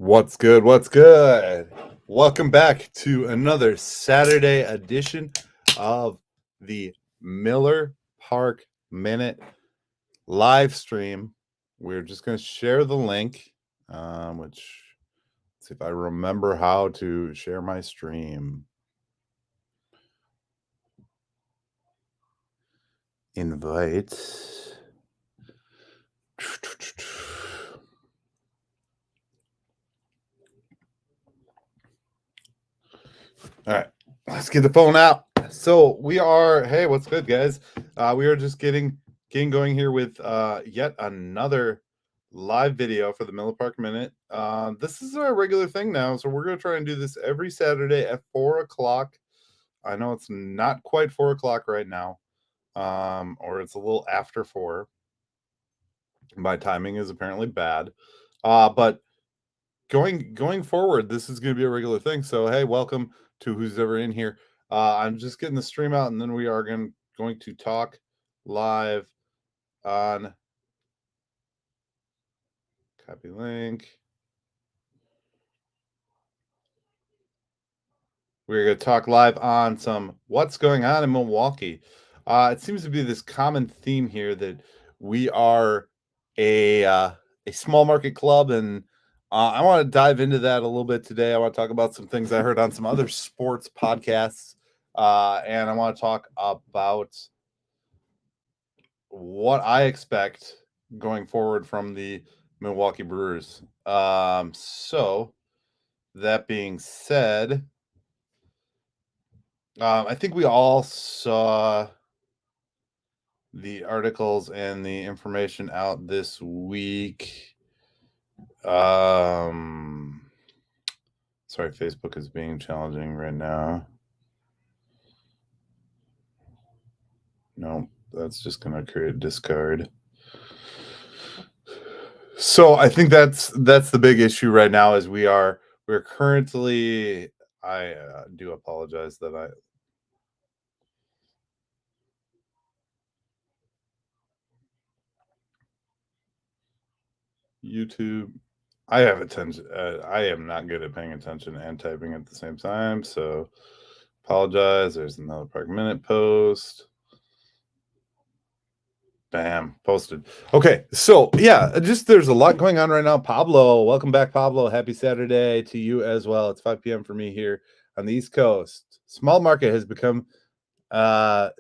What's good? What's good? Welcome back to another Saturday edition of the Miller Park Minute live stream. We're just going to share the link, which let's see if I remember how to share my stream. Invite. All right, let's get the phone out. So we are, hey, what's good, guys? We are just getting going here with yet another live video for the Miller Park Minute. This is our regular thing now, so we're going to try and do this every Saturday at 4 o'clock. I know it's not quite 4 o'clock right now, or it's a little after 4. My timing is apparently bad, but going forward, this is going to be a regular thing. So hey, welcome to who's ever in here. I'm just getting the stream out, and then we are going to talk live on copy link. We're going to talk live on some what's going on in Milwaukee. It seems to be this common theme here that we are a small market club, and I want to dive into that a little bit today. I want to talk about some things I heard on some other sports podcasts, and I want to talk about what I expect going forward from the Milwaukee Brewers. So that being said, I think we all saw the articles and the information out this week. Sorry, Facebook is being challenging right now. No, that's just going to create a discard. So I think that's the big issue right now is we're currently, I do apologize that I YouTube. I have attention. I am not good at paying attention and typing at the same time. So apologize. There's another Park Minute post. Bam, posted. Okay, so yeah, just there's a lot going on right now. Pablo, welcome back, Pablo. Happy Saturday to you as well. It's 5 p.m. for me here on the East Coast. Small market has become a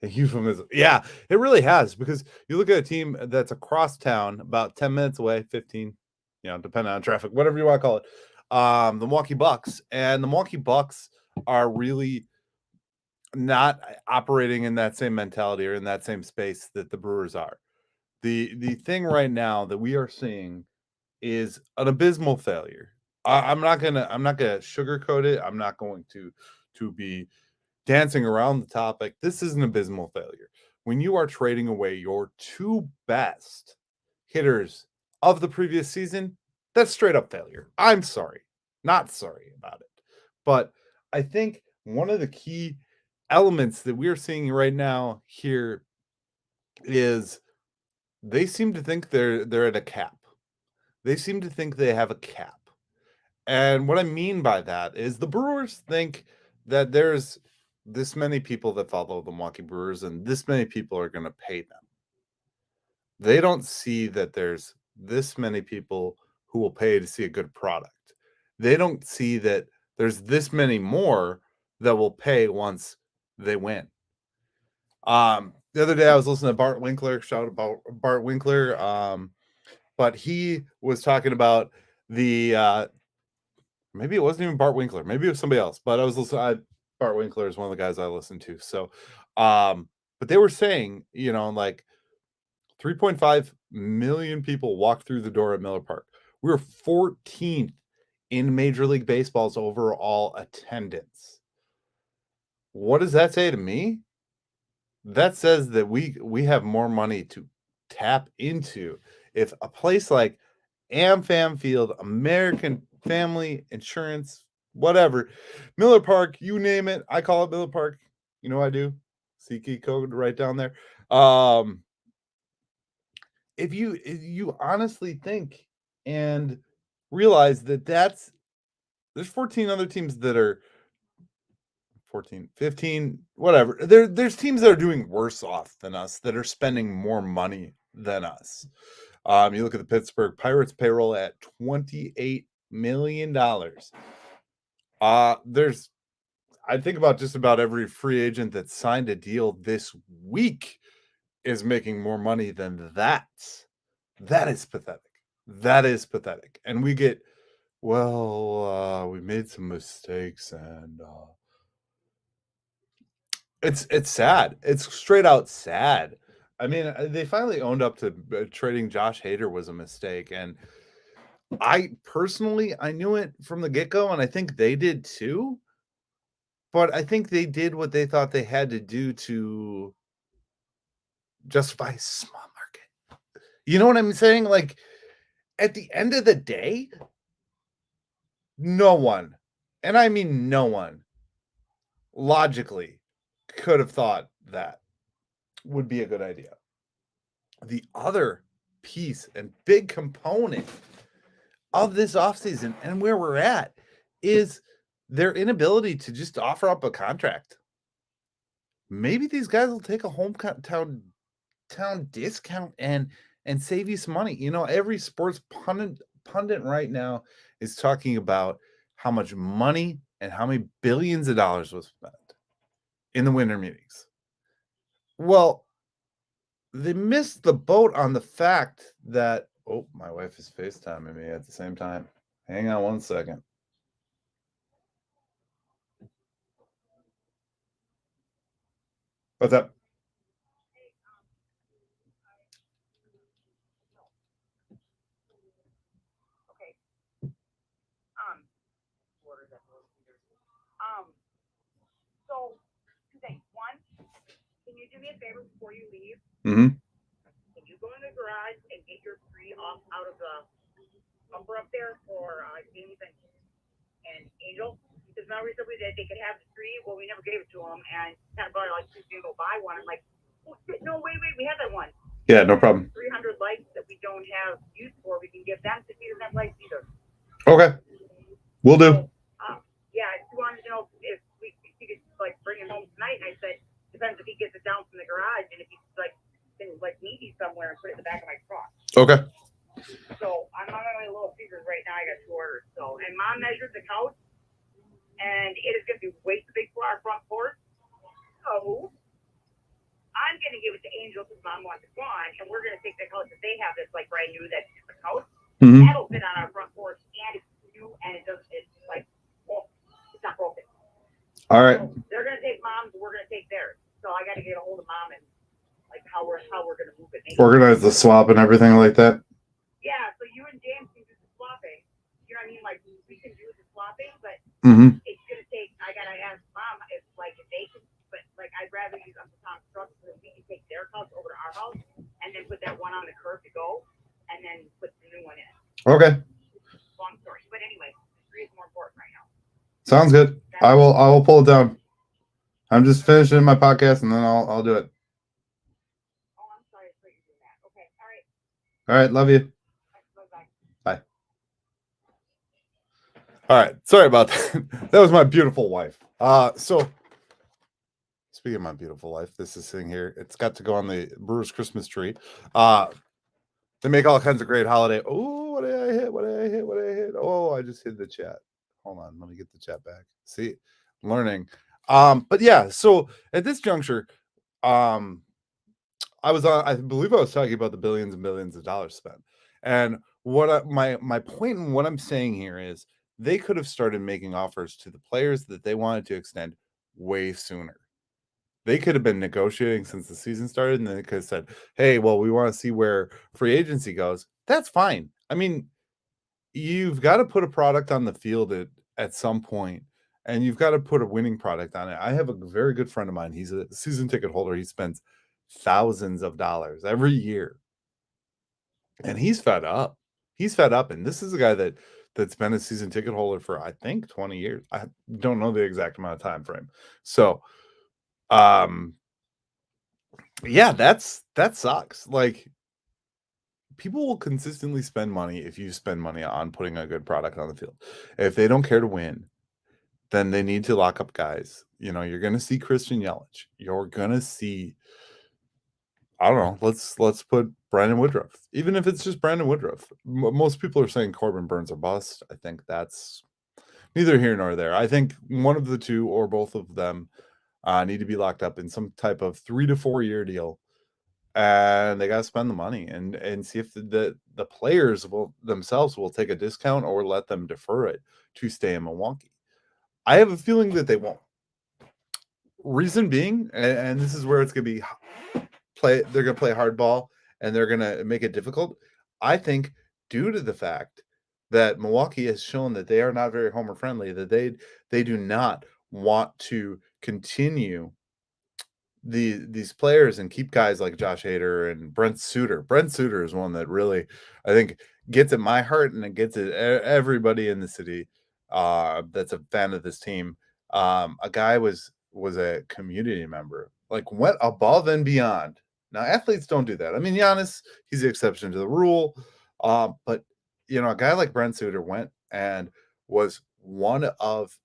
euphemism. Yeah, it really has, because you look at a team that's across town, about 10 minutes away, 15, depending on traffic, whatever you want to call it. The Milwaukee Bucks, and the Milwaukee Bucks are really not operating in that same mentality or in that same space that the Brewers are. The thing right now that we are seeing is an abysmal failure. I'm not gonna sugarcoat it. I'm not going to be dancing around the topic. This is an abysmal failure. When you are trading away your two best hitters of the previous season, that's straight up failure. I'm sorry. Not sorry about it. But I think one of the key elements that we're seeing right now here is they seem to think they're at a cap. They seem to think they have a cap. And what I mean by that is the Brewers think that there's this many people that follow the Milwaukee Brewers and this many people are going to pay them. They don't see that there's this many people who will pay to see a good product. They don't see that there's this many more that will pay once they win. The other day I was listening to Bart Winkler, shout out Bart Winkler. But he was talking about the maybe it wasn't even Bart Winkler, maybe it was somebody else, but I was listening. Bart Winkler is one of the guys I listen to. So, but they were saying, like 3.5 million people walked through the door at Miller Park. We were 14th in Major League Baseball's overall attendance. What does that say to me? That says that we have more money to tap into. If a place like AmFam Field, American Family Insurance, whatever, Miller Park, you name it, I call it Miller Park. You know I do. SeatGeek code right down there. If you honestly think and realize that there's 14 other teams that are 14, 15, whatever. There's teams that are doing worse off than us that are spending more money than us. You look at the Pittsburgh Pirates payroll at $28 million. There's I think about just about every free agent that signed a deal this week is making more money than that. That is pathetic. That is pathetic. And we get, we made some mistakes and it's sad. It's straight out sad. I mean, they finally owned up to trading Josh Hader was a mistake. And I personally, I knew it from the get-go, and I think they did too. But I think they did what they thought they had to do to justify a small market. You know what I'm saying? Like, at the end of the day, no one, and I mean no one, logically could have thought that would be a good idea. The other piece and big component of this offseason and where we're at is their inability to just offer up a contract. Maybe these guys will take a hometown discount and save you some money. You know, every sports pundit right now is talking about how much money and how many billions of dollars was spent in the winter meetings. Well, they missed the boat on the fact that my wife is FaceTiming me at the same time. Hang on one second. What's up? So two things. One, can you do me a favor before you leave? Mm-hmm. Can you go in the garage and get your tree off out of the bumper up there for James and Angel? Because remember we said that they could have the tree. Well, we never gave it to them, and kind of brought like she's gonna go buy one. I'm like, oh, no, wait, we have that one. Yeah, no problem. 300 lights that we don't have use for. We can give them to he doesn't have lights either. Okay, we'll do. So, yeah, I just wanted to know if he could like bring it home tonight. And I said, depends if he gets it down from the garage and if he's like can like meet me somewhere and put it in the back of my truck. Okay. So I'm on my little figures right now. I got 2 orders. So and Mom measured the couch, and it is going to be way too big for our front porch. So I'm going to give it to Angel because Mom wants it gone, and we're going to take the couch that they have that's like brand new. That's just a couch. Mm-hmm. That'll fit on our front porch, and it's new, and it doesn't. It's like it's not broken. All right. So they're going to take Mom's. We're going to take theirs. So I got to get a hold of Mom and like how we're going to move it. Organize the swap and everything like that. Yeah, so you and James can do the swapping. You know what I mean? Like we can do the swapping, but it's gonna take. I gotta ask Mom if they can. But like I'd rather use Uncle Tom's truck so that we can take their house over to our house and then put that one on the curb to go, and then put the new one in. Okay. Long story, but anyway, the tree is more important right now. Sounds good. I will pull it down. I'm just finishing my podcast and then I'll do it. Oh, I'm sorry for you doing that. Okay, all right. All right, love you. Bye. All right, sorry about that. That was my beautiful wife. So speaking of my beautiful wife, this is sitting here. It's got to go on the Brewers Christmas tree. They make all kinds of great holiday. Oh, what did I hit? What did I hit? What did I hit? Oh, I just hit the chat. Hold on, let me get the chat back. See, I'm learning. But yeah, so at this juncture, I believe I was talking about the billions and billions of dollars spent. And my point in what I'm saying here is they could have started making offers to the players that they wanted to extend way sooner. They could have been negotiating since the season started, and they could have said, hey, well, we want to see where free agency goes. That's fine. I mean, you've got to put a product on the field at some point, and you've got to put a winning product on it. I have a very good friend of mine. He's a season ticket holder. He spends thousands of dollars every year, and he's fed up. He's fed up, and this is a guy that's been a season ticket holder for I think 20 years. I don't know the exact amount of time frame. So, yeah, that sucks. Like, people will consistently spend money if you spend money on putting a good product on the field. If they don't care to win, then they need to lock up guys. You know, you're going to see Christian Yelich. You're going to see, I don't know, let's put Brandon Woodruff. Even if it's just Brandon Woodruff. Most people are saying Corbin Burns a bust. I think that's neither here nor there. I think one of the two or both of them need to be locked up in some type of 3 to 4 year deal, and they got to spend the money and see if the players will themselves will take a discount or let them defer it to stay in Milwaukee. I have a feeling that they won't. Reason being, and this is where it's going to be they're going to play hardball and they're going to make it difficult. I think due to the fact that Milwaukee has shown that they are not very homer friendly, that they do not want to continue these players and keep guys like Josh Hader and Brent Suter. Brent Suter is one that really, I think, gets at my heart and it gets at everybody in the city that's a fan of this team. A guy was a community member, like went above and beyond. Now, athletes don't do that. I mean, Giannis, he's the exception to the rule. But, you know, a guy like Brent Suter went and was one of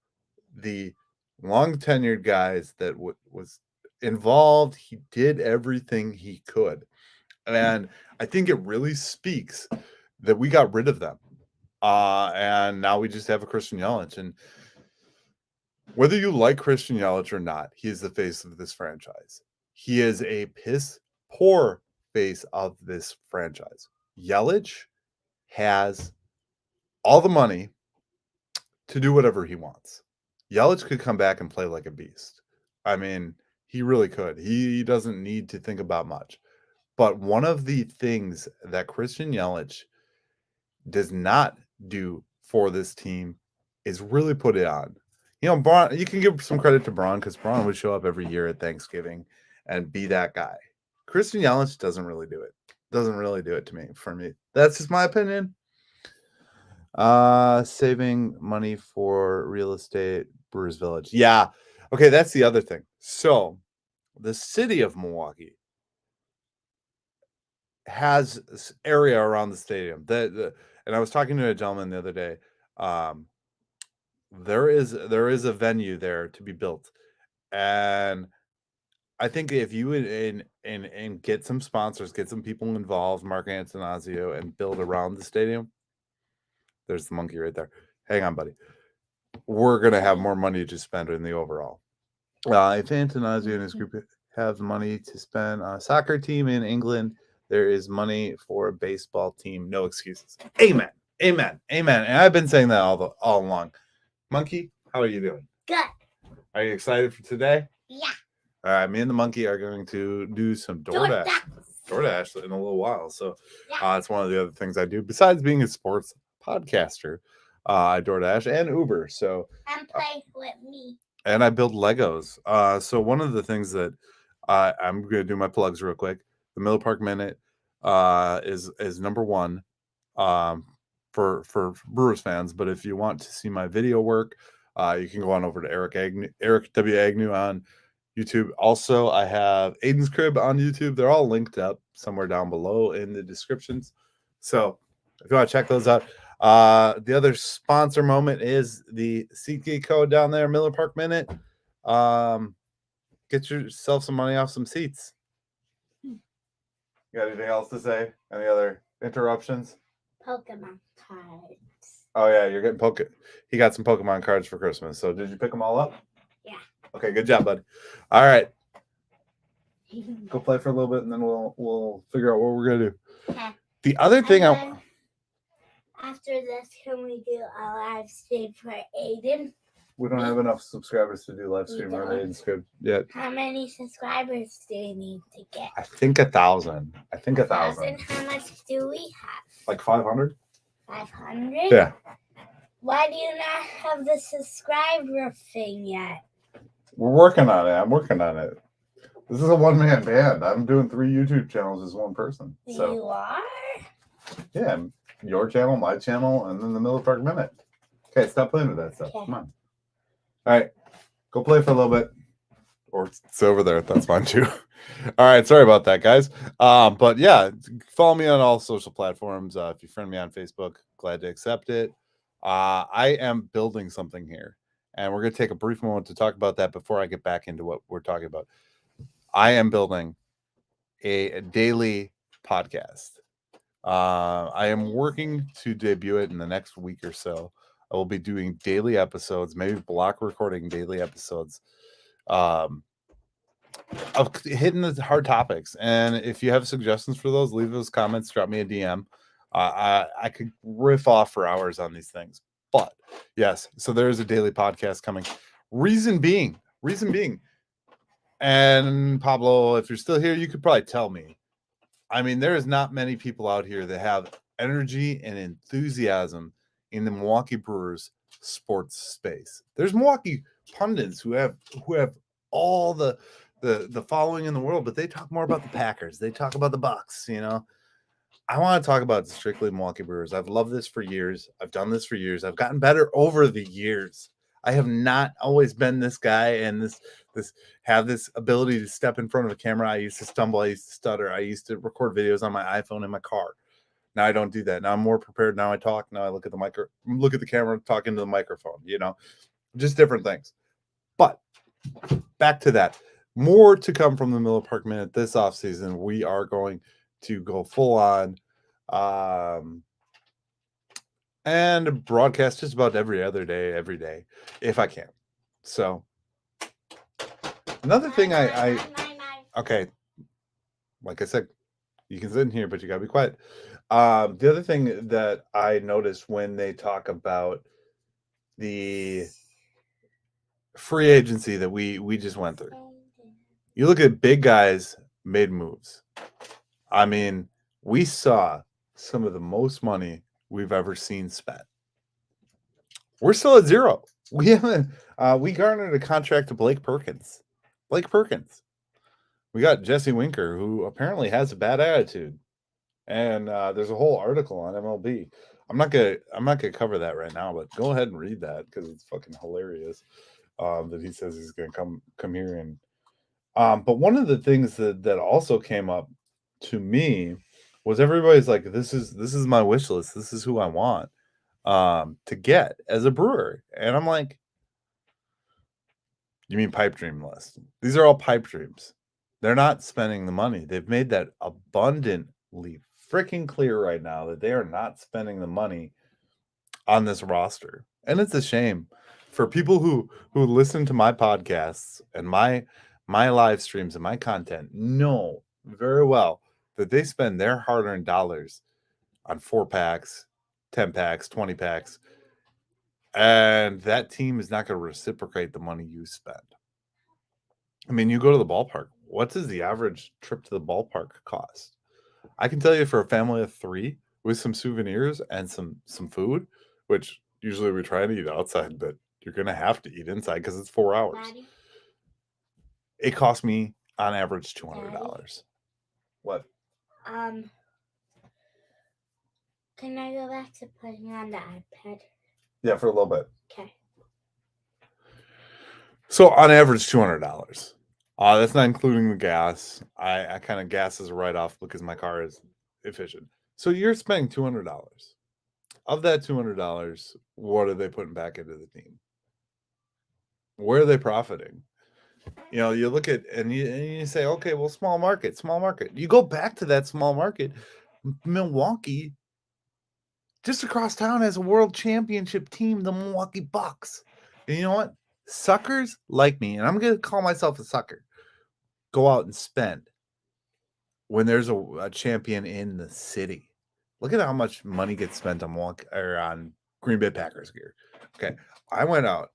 the long tenured guys that was involved. He did everything he could. And I think it really speaks that we got rid of them. And now we just have a Christian Yelich. And whether you like Christian Yelich or not, he is the face of this franchise. He is a piss poor face of this franchise. Yelich has all the money to do whatever he wants. Yelich could come back and play like a beast. I mean, he really could. He doesn't need to think about much. But one of the things that Christian Yelich does not do for this team is really put it on. You know, Braun, you can give some credit to Braun because Braun would show up every year at Thanksgiving and be that guy. Christian Yelich doesn't really do it. Doesn't really do it for me. That's just my opinion. Saving money for real estate, Brewers Village. Yeah. Okay, that's the other thing. So the city of Milwaukee has this area around the stadium. And I was talking to a gentleman the other day. There is a venue there to be built. And I think if you and get some sponsors, get some people involved, Mark Antonazio, and build around the stadium. There's the monkey right there. Hang on, buddy. We're gonna have more money to spend in the overall. If Antonazio and his group have money to spend on a soccer team in England, there is money for a baseball team. No excuses. Amen. Amen. Amen. And I've been saying that all along. Monkey, how are you doing? Good. Are you excited for today? Yeah. All right, me and the monkey are going to do some DoorDash in a little while. So it's one of the other things I do besides being a sports podcaster. I DoorDash and Uber. So and play with me. And I build Legos. So one of the things that I'm going to do my plugs real quick. The Miller Park Minute is number one for Brewers fans. But if you want to see my video work, you can go on over to Eric W. Agnew on YouTube. Also, I have Aiden's Crib on YouTube. They're all linked up somewhere down below in the descriptions. So if you want to check those out. The other sponsor moment is the SeatGeek code down there, Miller Park Minute. Get yourself some money off some seats. You got anything else to say? Any other interruptions? Pokemon cards. Oh yeah, you're getting He got some Pokemon cards for Christmas. So did you pick them all up? Yeah. Okay, good job, bud. All right. Go play for a little bit and then we'll figure out what we're gonna do. Okay. The other thing after this, can we do a live stream for Aiden? We don't have enough subscribers to do live stream on Aiden's Crib yet. How many subscribers do you need to get? I think 1,000. I think 1,000. How much do we have? Like 500? 500? Yeah. Why do you not have the subscriber thing yet? We're working on it. I'm working on it. This is a one-man band. I'm doing 3 YouTube channels as one person. So, you are? Yeah. Your channel, my channel, and then the Miller Park Minute. Okay, stop playing with that stuff. Okay. Come on. All right. Go play for a little bit. Or it's over there. That's fine too. All right. Sorry about that, guys. But yeah, follow me on all social platforms. If you friend me on Facebook, glad to accept it. I am building something here, and we're going to take a brief moment to talk about that before I get back into what we're talking about. I am building a daily podcast. I am working to debut it in the next week or so. I will be doing daily episodes, maybe block recording daily episodes. Of hitting the hard topics. And if you have suggestions for those, leave those comments, drop me a DM. I could riff off for hours on these things. But yes, so there is a daily podcast coming. Reason being, and Pablo, if you're still here, you could probably tell me. I mean, there is not many people out here that have energy and enthusiasm in the Milwaukee Brewers sports space. There's Milwaukee pundits who have all the following in the world, but they talk more about the Packers. They talk about the Bucks, you know. I want to talk about strictly Milwaukee Brewers. I've loved this for years. I've done this for years. I've gotten better over the years. I have not always been this guy and this have this ability to step in front of a camera. I used to stumble. I used to stutter. I used to record videos on my iPhone in my car. Now I don't do that. Now I'm more prepared. Now I talk. Now I look at the camera, talk into the microphone, you know, just different things. But back to that. More to come from the Miller Park Minute this offseason. We are going to go full on and broadcast just about every day, if I can. So another thing okay, like I said, you can sit in here, but you gotta be quiet. The other thing that I noticed when they talk about the free agency that we just went through, you look at big guys made moves. I mean, we saw some of the most money we've ever seen spent. We're still at zero. We haven't. We garnered a contract to Blake Perkins. We got Jesse Winker, who apparently has a bad attitude, and there's a whole article on MLB. I'm not gonna cover that right now, but go ahead and read that because it's fucking hilarious. That he says he's gonna come here and. But one of the things that also came up to me was everybody's like, this is my wish list. This is who I want to get as a brewer. And I'm like, you mean pipe dream list? These are all pipe dreams. They're not spending the money. They've made that abundantly freaking clear right now that they are not spending the money on this roster. And it's a shame for people who listen to my podcasts and my live streams and my content know very well that they spend their hard-earned dollars on 4-packs, 10-packs, 20-packs, and that team is not going to reciprocate the money you spend. I mean, you go to the ballpark. What does the average trip to the ballpark cost? I can tell you for a family of 3 with some souvenirs and some food, which usually we try to eat outside, but you're going to have to eat inside because it's 4 hours. Daddy? It cost me on average $200. Daddy? What? Can I go back to putting on the iPad? Yeah, for a little bit. Okay. So on average, $200. That's not including the gas. I kind of gas is a write-off because my car is efficient. So you're spending $200. Of that $200, what are they putting back into the team? Where are they profiting? You know, you look at and you say, okay, well, small market. You go back to that small market. Milwaukee, just across town, has a world championship team, the Milwaukee Bucks. And you know what? Suckers like me, and I'm going to call myself a sucker, go out and spend when there's a champion in the city. Look at how much money gets spent on Green Bay Packers gear. Okay, I went out,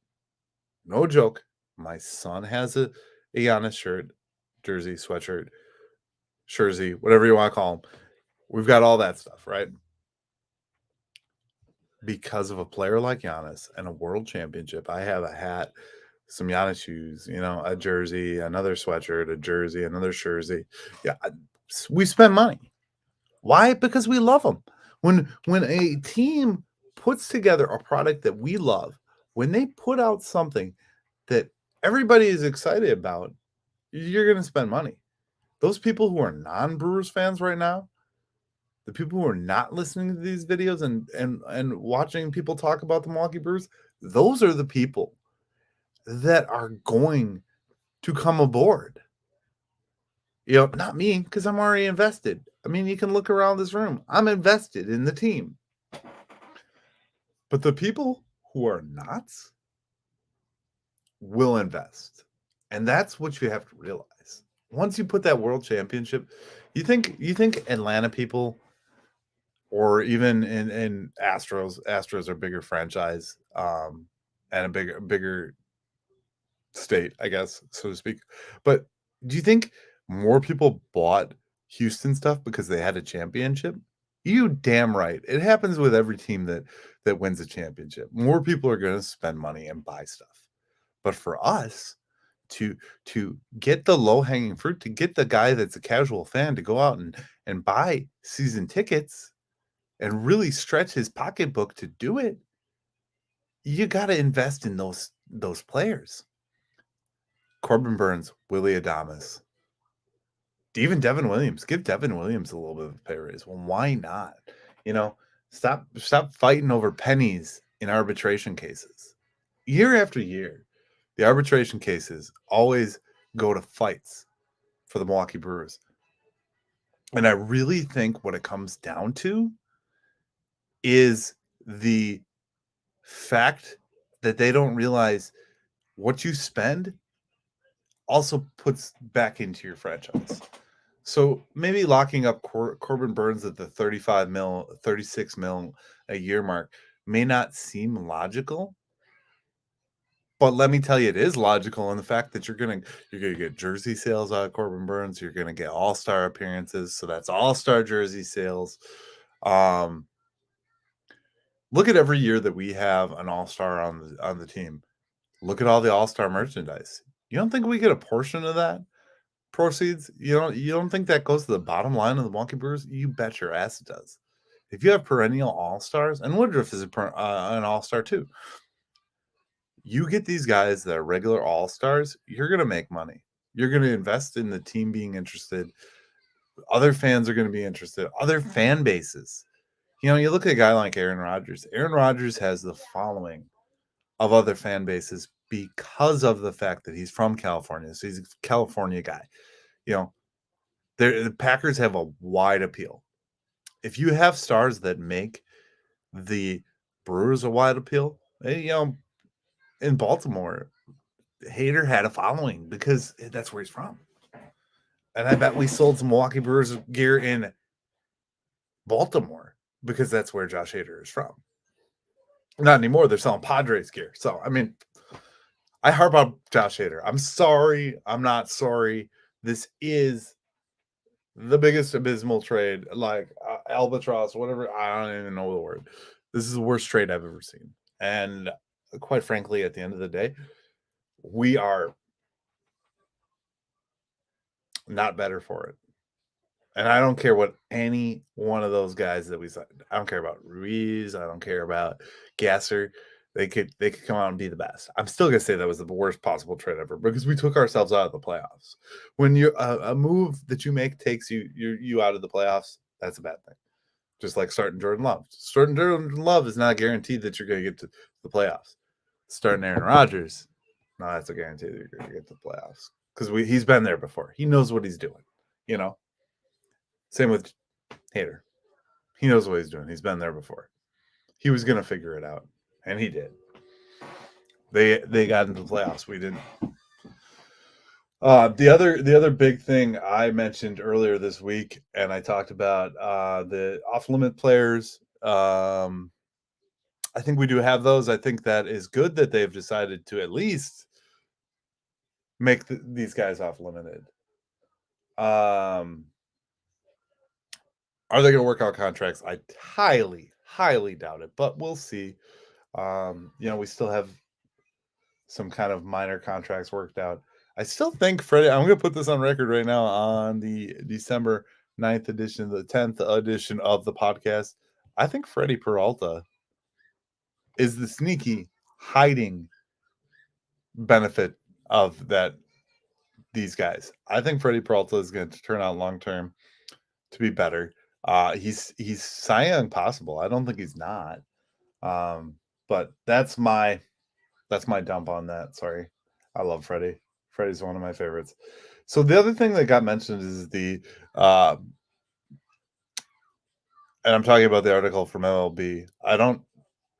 no joke. My son has a Giannis shirt, jersey, sweatshirt, jersey, whatever you want to call them. We've got all that stuff, right? Because of a player like Giannis and a world championship, I have a hat, some Giannis shoes, you know, a jersey, another sweatshirt, a jersey, another jersey. Yeah, we spend money. Why? Because we love them. When a team puts together a product that we love, when they put out something that everybody is excited about, you're going to spend money. Those people who are non-Brewers fans right now, the people who are not listening to these videos and watching people talk about the Milwaukee Brewers, those are the people that are going to come aboard. Not me, because I'm already invested. I mean, you can look around this room. I'm invested in the team. But the people who are not will invest. And that's what you have to realize. Once you put that world championship, you think Atlanta people, or even in Astros are bigger franchise, and a bigger state, I guess, so to speak. But do you think more people bought Houston stuff because they had a championship? You damn right. It happens with every team that wins a championship. More people are going to spend money and buy stuff. But for us to get the low-hanging fruit, to get the guy that's a casual fan to go out and buy season tickets and really stretch his pocketbook to do it, you got to invest in those players. Corbin Burns, Willie Adames, even Devin Williams. Give Devin Williams a little bit of a pay raise. Well, why not? Stop fighting over pennies in arbitration cases. Year after year, the arbitration cases always go to fights for the Milwaukee Brewers. And I really think what it comes down to is the fact that they don't realize what you spend also puts back into your franchise. So maybe locking up Corbin Burns at the 35 mil, 36 mil a year mark may not seem logical, but let me tell you, it is logical in the fact that you're gonna get jersey sales out of Corbin Burns. You're gonna get all-star appearances, so that's all-star jersey sales. Look at every year that we have an all-star on the team. Look at all the all-star merchandise. You don't think we get a portion of that proceeds? You don't think that goes to the bottom line of the Milwaukee Brewers? You bet your ass it does. If you have perennial all-stars, and Woodruff is an all-star too, you get these guys that are regular all-stars, you're going to make money. You're going to invest in the team being interested. Other fans are going to be interested. Other fan bases. You look at a guy like Aaron Rodgers. Aaron Rodgers has the following of other fan bases because of the fact that he's from California. So he's a California guy. The Packers have a wide appeal. If you have stars that make the Brewers a wide appeal, in Baltimore, Hader had a following because that's where he's from. And I bet we sold some Milwaukee Brewers gear in Baltimore because that's where Josh Hader is from. Not anymore. They're selling Padres gear. So, I mean, I harp on Josh Hader. I'm sorry. I'm not sorry. This is the biggest abysmal trade, like albatross, whatever. I don't even know the word. This is the worst trade I've ever seen. And quite frankly, at the end of the day, we are not better for it. And I don't care what any one of those guys that we signed. I don't care about Ruiz. I don't care about Gasser. They could come out and be the best. I'm still gonna say that was the worst possible trade ever because we took ourselves out of the playoffs. When you a move that you make takes you out of the playoffs, that's a bad thing. Just like starting Jordan Love. Starting Jordan Love is not guaranteed that you're going to get to the playoffs. Starting Aaron Rodgers, no, that's a guarantee that you're going to get to the playoffs because he's been there before. He knows what he's doing. Same with Hader. He knows what he's doing. He's been there before. He was going to figure it out, and he did. They got into the playoffs. We didn't. The other big thing I mentioned earlier this week, and I talked about the off-limit players. I think we do have those. I think that is good that they've decided to at least make these guys off-limited. Are they going to work out contracts? I highly, highly doubt it, but we'll see. We still have some kind of minor contracts worked out. I still think Freddie, I'm going to put this on record right now on the December 9th edition, the 10th edition of the podcast. I think Freddie Peralta is the sneaky hiding benefit of that these guys. I think Freddie Peralta is going to turn out long term to be better. He's Cy Young possible. I don't think he's not. But that's my dump on that. Sorry. I love Freddie. Freddie's one of my favorites. So the other thing that got mentioned is the and I'm talking about the article from MLB. I don't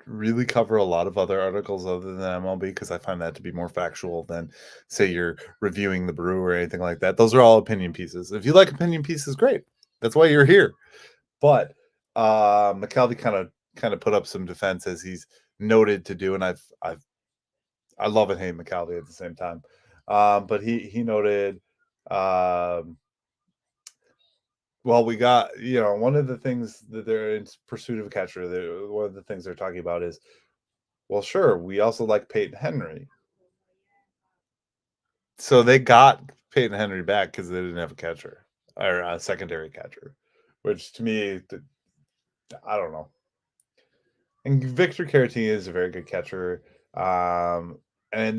really cover a lot of other articles other than MLB because I find that to be more factual than, say, you're reviewing the brew or anything like that. Those are all opinion pieces. If you like opinion pieces, great. That's why you're here. But McCalvy kind of put up some defense as he's noted to do, and I love and hate McCalvy at the same time. But he noted. Well, we got, one of the things that they're in pursuit of a catcher. One of the things they're talking about is, well, sure, we also like Peyton Henry. So they got Peyton Henry back because they didn't have a catcher or a secondary catcher, which to me, I don't know. And Victor Caratini is a very good catcher. And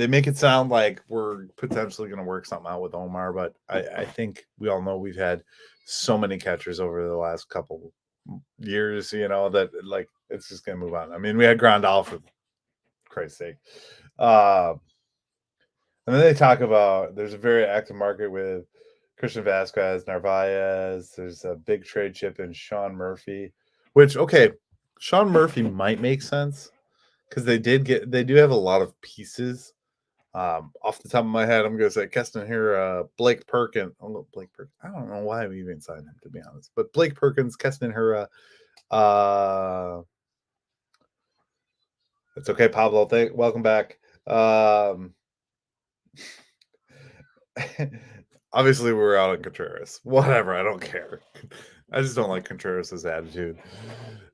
they make it sound like we're potentially going to work something out with Omar, but I think we all know we've had so many catchers over the last couple years, that like it's just going to move on. I mean, we had Grandal for Christ's sake. And then they talk about there's a very active market with Christian Vasquez, Narvaez. There's a big trade chip in Sean Murphy, which, okay, Sean Murphy might make sense because they do have a lot of pieces. Off the top of my head, I'm going to say Keston here, Blake Perkins. Oh, Blake Perkins. I don't know why we even signed him, to be honest. But Blake Perkins, Keston Hura. It's okay, Pablo. Welcome back. Obviously, we're out on Contreras. Whatever, I don't care. I just don't like Contreras' attitude.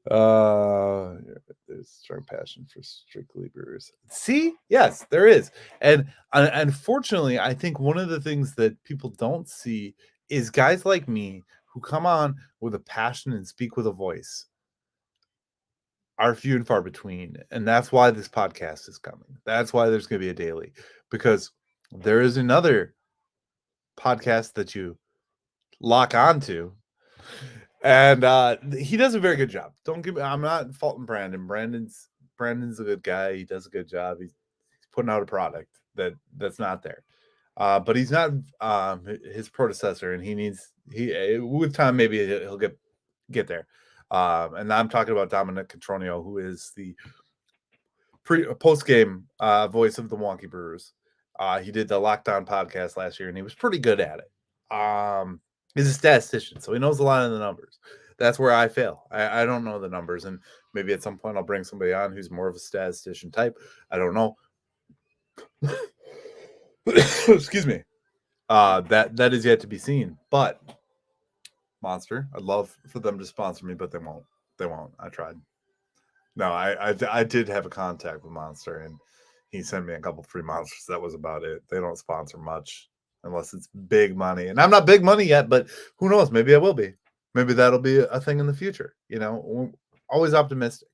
There's strong passion for strictly Brewers. See, yes, there is, and unfortunately, I think one of the things that people don't see is guys like me who come on with a passion and speak with a voice are few and far between, and that's why this podcast is coming. That's why there's going to be a daily, because there is another podcast that you lock onto. And he does a very good job. I'm not faulting Brandon. Brandon's a good guy. He does a good job. He's putting out a product that's not there. But he's not his predecessor, and he with time maybe he'll get there. And I'm talking about Dominic Contronio, who is the post game voice of the Milwaukee Brewers. He did the Lockdown podcast last year, and he was pretty good at it. He's a statistician, so he knows a lot of the numbers. That's where I fail. I don't know the numbers, and maybe at some point I'll bring somebody on who's more of a statistician type. I don't know. Excuse me. That is yet to be seen. But Monster, I'd love for them to sponsor me, but they won't. They won't. I tried. No, I did have a contact with Monster, and he sent me a couple free monsters. That was about it. They don't sponsor much unless it's big money. And I'm not big money yet, but who knows? Maybe I will be. Maybe that'll be a thing in the future. Always optimistic.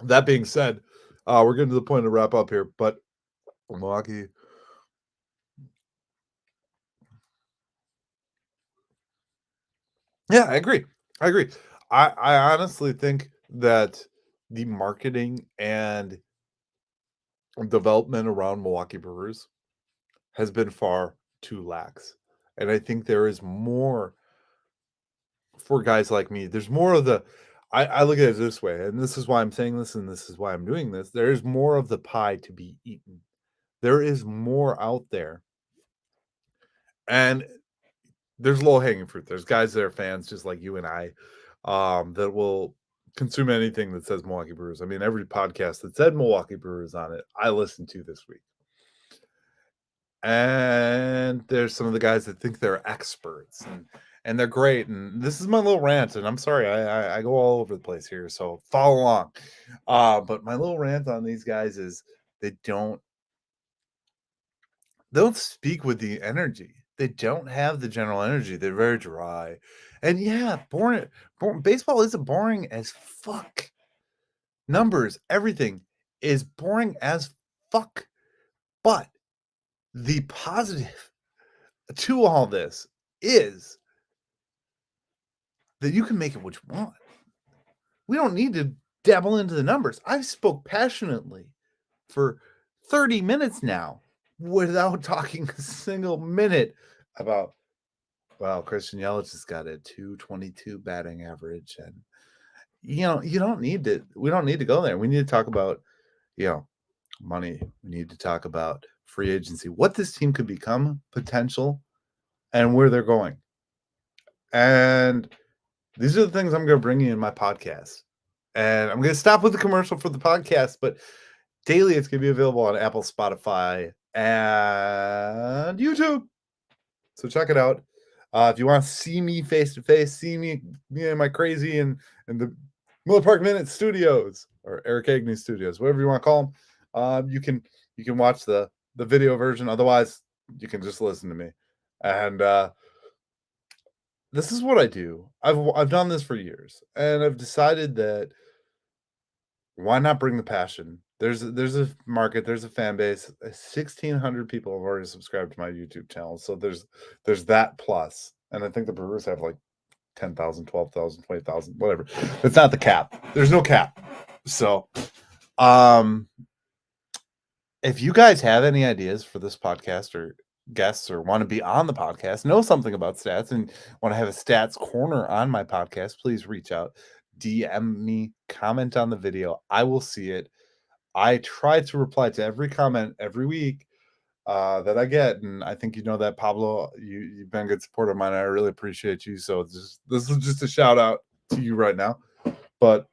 That being said, we're getting to the point to wrap up here, but Milwaukee. Yeah, I agree. I honestly think that the marketing and development around Milwaukee Brewers has been far too lax. And I think there is more for guys like me. There's more of the, I look at it this way, and this is why I'm saying this, and this is why I'm doing this. There is more of the pie to be eaten. There is more out there. And there's low-hanging fruit. There's guys that are fans just like you and I that will consume anything that says Milwaukee Brewers. I mean, every podcast that said Milwaukee Brewers on it, I listened to this week. And there's some of the guys that think they're experts and they're great. And this is my little rant, and I'm sorry, I go all over the place here, so follow along. But my little rant on these guys is they don't speak with the energy. They don't have the general energy. They're very dry. And yeah, boring. Baseball isn't boring as fuck. Numbers, everything is boring as fuck. But the positive to all this is that you can make it what you want. We don't need to dabble into the numbers. I've spoke passionately for 30 minutes now without talking a single minute about, well, Christian Yelich has got a 222 batting average. And, you know, we don't need to go there. We need to talk about, money. We need to talk about free agency, what this team could become, potential, and where they're going. And these are the things I'm going to bring you in my podcast. And I'm going to stop with the commercial for the podcast, but daily it's going to be available on Apple, Spotify, and YouTube. So check it out. If you want to see me face to face, see me and my crazy and the Miller Park Minute Studios or Eric Agnew Studios, whatever you want to call them, you can watch the video version. Otherwise, you can just listen to me. And this is what I do. I've done this for years, and I've decided that why not bring the passion? There's a market, there's a fan base. 1,600 people have already subscribed to my YouTube channel, so there's that plus, and I think the Brewers have like 10,000, 12,000, 20,000, whatever. It's not the cap. There's no cap. So, if you guys have any ideas for this podcast or guests or want to be on the podcast, know something about stats, and want to have a stats corner on my podcast, please reach out, DM me, comment on the video. I will see it. I try to reply to every comment every week that I get, and I think you know that, Pablo. You've been a good supporter of mine. I really appreciate you. So this is just a shout out to you right now. But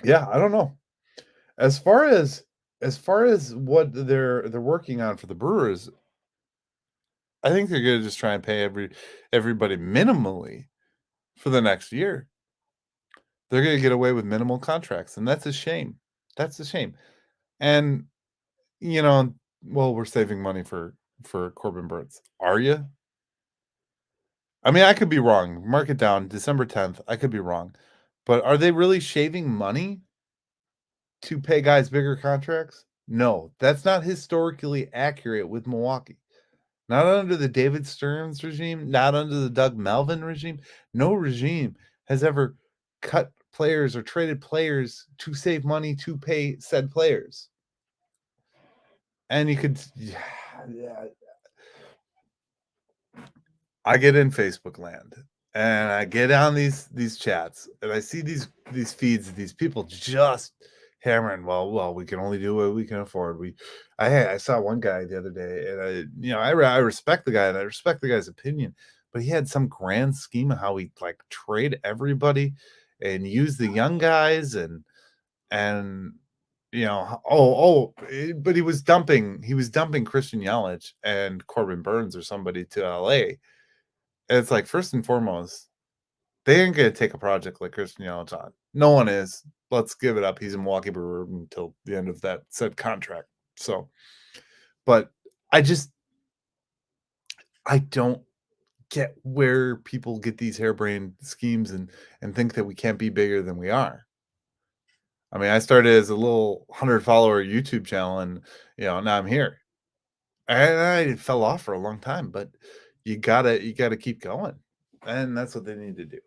yeah, I don't know. As far as what they're working on for the Brewers, I think they're gonna just try and pay everybody minimally for the next year. They're gonna get away with minimal contracts, and that's a shame. That's a shame. And well, we're saving money for Corbin Burns. Are you? I mean, I could be wrong. Mark it down, December 10th. I could be wrong. But are they really shaving money to pay guys bigger contracts? No, that's not historically accurate with Milwaukee. Not under the David Stearns regime, not under the Doug Melvin regime. No regime has ever cut players or traded players to save money to pay said players. And you could, yeah, I get in Facebook land and I get on these chats and I see these feeds of these people just hammering. Well, we can only do what we can afford. I saw one guy the other day, and I respect the guy and I respect the guy's opinion, but he had some grand scheme of how he like trade everybody and use the young guys and but he was dumping Christian Yelich and Corbin Burns or somebody to LA. And it's like, first and foremost, they ain't going to take a project like Christian Yelich on. No one is. Let's give it up. He's a Milwaukee Brewer until the end of that said contract. So, but I don't get where people get these harebrained schemes and think that we can't be bigger than we are. I mean, I started as a little 100-follower YouTube channel, and now I'm here. And I fell off for a long time, but you gotta keep going, and that's what they need to do.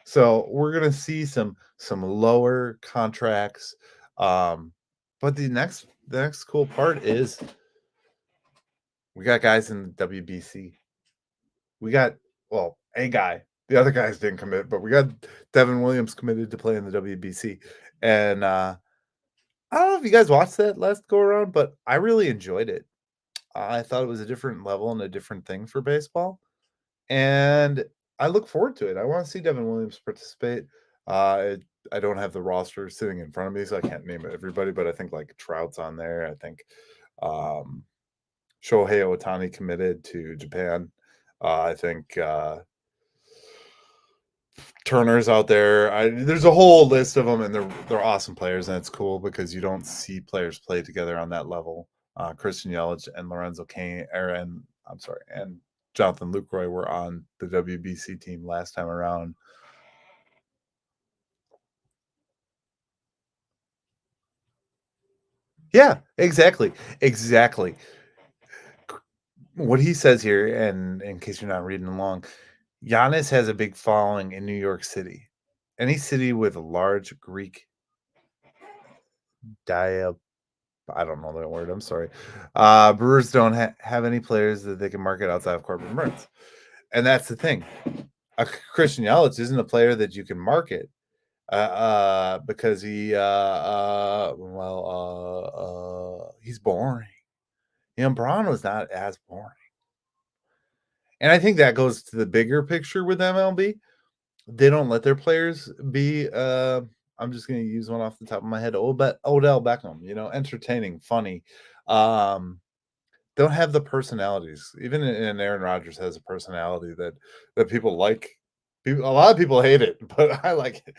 So we're gonna see some lower contracts, but the next cool part is we got guys in the WBC. We got a guy. The other guys didn't commit, but we got Devin Williams committed to play in the WBC, and I don't know if you guys watched that last go around, but I really enjoyed it. I thought it was a different level and a different thing for baseball, and I look forward to it. I want to see Devin Williams participate. I don't have the roster sitting in front of me, so I can't name everybody, but I think like Trout's on there. I think Shohei Ohtani committed to Japan. I think Turner's out there. There's a whole list of them, and they're awesome players, and it's cool because you don't see players play together on that level. Christian Yelich and Lorenzo Cain, and Jonathan Lucroy were on the WBC team last time around. Yeah, exactly. Exactly. What he says here, and in case you're not reading along, Giannis has a big following in New York City. Any city with a large Greek dia I don't know that word. I'm sorry. Brewers don't have any players that they can market outside of Corbin Burns, and that's the thing. Christian Yelich isn't a player that you can market because he's boring. Braun was not as boring, and I think that goes to the bigger picture with MLB. They don't let their players be. I'm just going to use one off the top of my head. Odell Beckham, entertaining, funny. Um, don't have the personalities. Even in Aaron Rodgers has a personality that people like. A lot of people hate it, but I like it.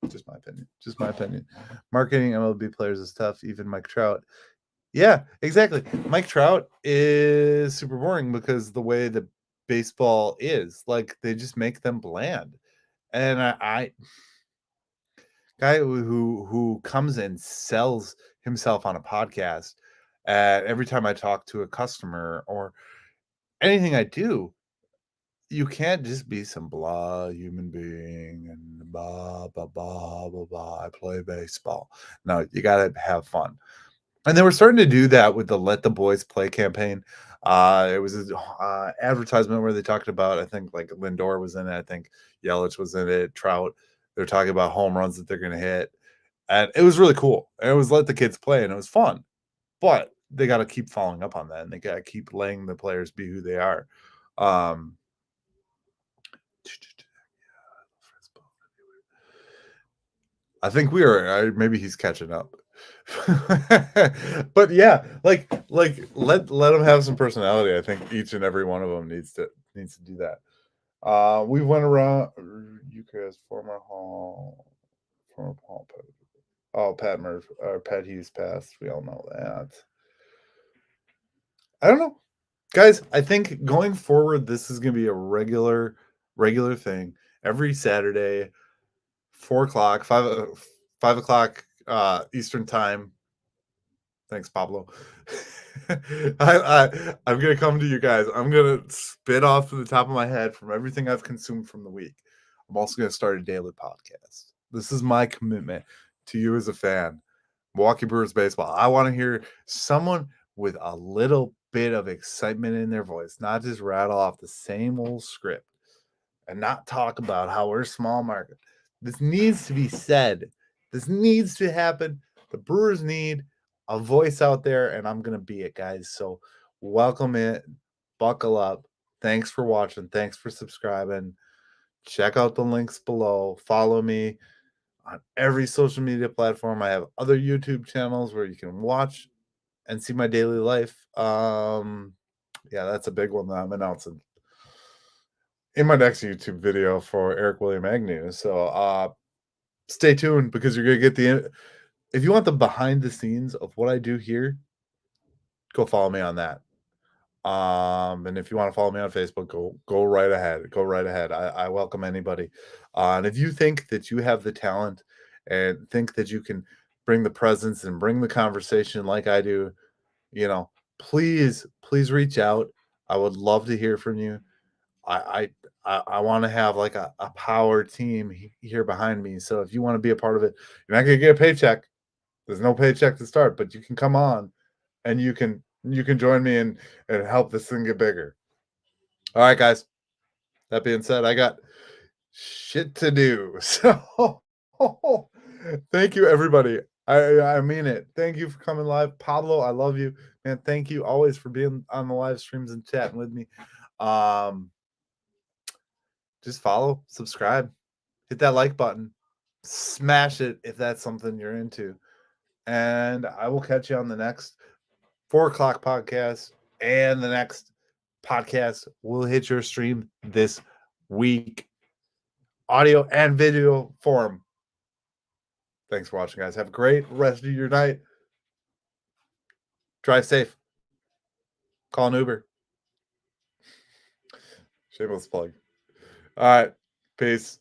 Just my opinion. Just my opinion. Marketing MLB players is tough. Even Mike Trout. Yeah, exactly. Mike Trout is super boring because the way that baseball is, like they just make them bland. And I guy who comes and sells himself on a podcast, every time I talk to a customer or anything I do, you can't just be some blah human being and blah blah blah blah blah. I play baseball. No, you gotta have fun. And they were starting to do that with the Let the Boys Play campaign. It was an advertisement where they talked about, I think, like Lindor was in it. I think Yelich was in it. Trout. They're talking about home runs that they're going to hit. And it was really cool. And it was let the kids play, and it was fun. But they got to keep following up on that, and they got to keep letting the players be who they are. I think we are. Maybe he's catching up. But yeah, like let them have some personality. I think each and every one of them needs to do that. We went around UCAS former Hall. Oh, Pat Murphy or Pat Hughes passed. We all know that. I don't know, guys. I think going forward, this is going to be a regular thing every Saturday, 4 o'clock, 5 o'clock Eastern time. Thanks, Pablo. I'm gonna come to you guys. I'm gonna spit off to the top of my head from everything I've consumed from the week. I'm also gonna start a daily podcast. This is my commitment to you as a fan. Milwaukee Brewers baseball. I want to hear someone with a little bit of excitement in their voice, not just rattle off the same old script and not talk about how we're small market. This needs to be said. This needs to happen. The Brewers need a voice out there, and I'm going to be it, guys. So welcome in. Buckle up. Thanks for watching. Thanks for subscribing. Check out the links below. Follow me on every social media platform. I have other YouTube channels where you can watch and see my daily life. Yeah, that's a big one that I'm announcing in my next YouTube video for Eric William Agnew. So stay tuned because you're gonna get if you want the behind the scenes of what I do here, go follow me on that. And if you want to follow me on Facebook, go right ahead. Go right ahead. I welcome anybody. And if you think that you have the talent and think that you can bring the presence and bring the conversation like I do, please reach out. I would love to hear from you. I want to have like a power team here behind me. So if you want to be a part of it, you're not gonna get a paycheck. There's no paycheck to start, but you can come on and you can join me and help this thing get bigger. All right, guys. That being said, I got shit to do. So thank you, everybody. I mean it. Thank you for coming live. Pablo, I love you. Man, thank you always for being on the live streams and chatting with me. Just follow, subscribe, hit that like button, smash it if that's something you're into. And I will catch you on the next 4 o'clock podcast, and the next podcast will hit your stream this week, audio and video form. Thanks for watching, guys. Have a great rest of your night. Drive safe. Call an Uber. Shameless plug. All right. Peace.